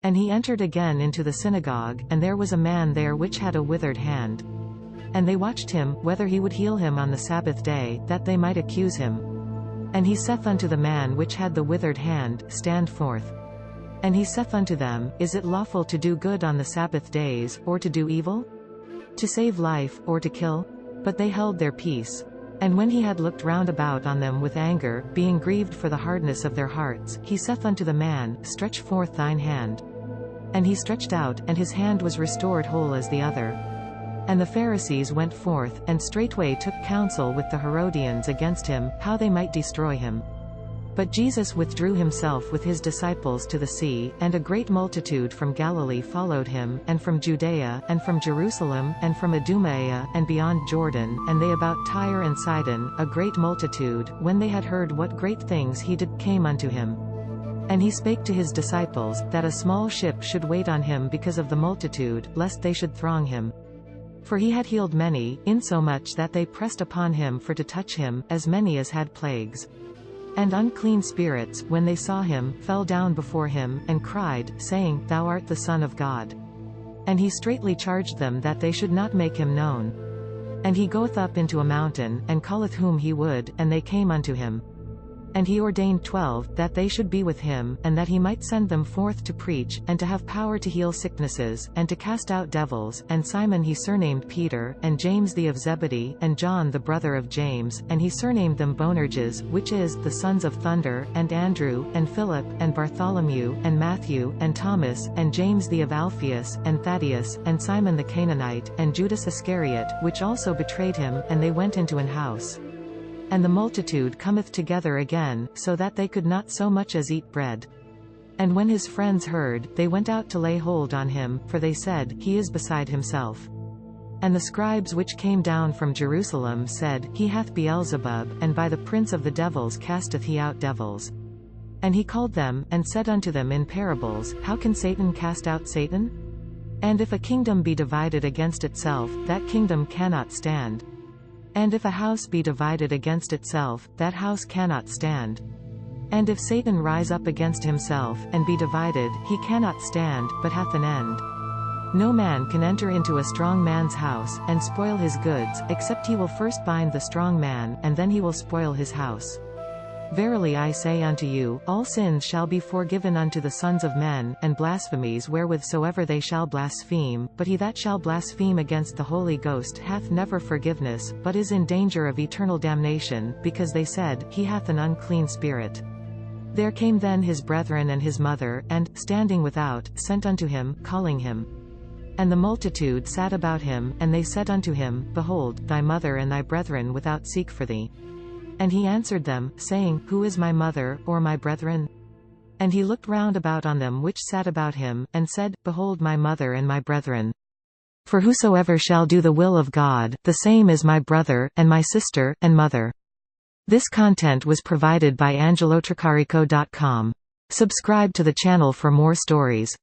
And he entered again into the synagogue, and there was a man there which had a withered hand. And they watched him, whether he would heal him on the Sabbath day, that they might accuse him. And he saith unto the man which had the withered hand, Stand forth. And he saith unto them, Is it lawful to do good on the Sabbath days, or to do evil? To save life, or to kill? But they held their peace. And when he had looked round about on them with anger, being grieved for the hardness of their hearts, he saith unto the man, Stretch forth thine hand. And he stretched out, and his hand was restored whole as the other. And the Pharisees went forth, and straightway took counsel with the Herodians against him, how they might destroy him. But Jesus withdrew himself with his disciples to the sea, and a great multitude from Galilee followed him, and from Judaea, and from Jerusalem, and from Idumaea, and beyond Jordan, and they about Tyre and Sidon, a great multitude, when they had heard what great things he did, came unto him. And he spake to his disciples, that a small ship should wait on him because of the multitude, lest they should throng him. For he had healed many, insomuch that they pressed upon him for to touch him, as many as had plagues. And unclean spirits, when they saw him, fell down before him, and cried, saying, Thou art the Son of God. And he straitly charged them that they should not make him known. And he goeth up into a mountain, and calleth whom he would, and they came unto him. And he ordained 12, that they should be with him, and that he might send them forth to preach, and to have power to heal sicknesses, and to cast out devils. And Simon he surnamed Peter, and James the of Zebedee, and John the brother of James, and he surnamed them Boanerges, which is, the sons of thunder, and Andrew, and Philip, and Bartholomew, and Matthew, and Thomas, and James the of Alphaeus, and Thaddeus, and Simon the Canaanite, and Judas Iscariot, which also betrayed him. And they went into an house. And the multitude cometh together again, so that they could not so much as eat bread. And when his friends heard, they went out to lay hold on him, for they said, He is beside himself. And the scribes which came down from Jerusalem said, He hath Beelzebub, and by the prince of the devils casteth he out devils. And he called them, and said unto them in parables, How can Satan cast out Satan? And if a kingdom be divided against itself, that kingdom cannot stand. And if a house be divided against itself, that house cannot stand. And if Satan rise up against himself, and be divided, he cannot stand, but hath an end. No man can enter into a strong man's house, and spoil his goods, except he will first bind the strong man, and then he will spoil his house. Verily I say unto you, all sins shall be forgiven unto the sons of men, and blasphemies wherewith soever they shall blaspheme, but he that shall blaspheme against the Holy Ghost hath never forgiveness, but is in danger of eternal damnation, because they said, He hath an unclean spirit. There came then his brethren and his mother, and, standing without, sent unto him, calling him. And the multitude sat about him, and they said unto him, Behold, thy mother and thy brethren without seek for thee. And he answered them, saying, Who is my mother, or my brethren? And he looked round about on them which sat about him, and said, Behold my mother and my brethren. For whosoever shall do the will of God, the same is my brother, and my sister, and mother. This content was provided by angelotricarico.com. Subscribe to the channel for more stories.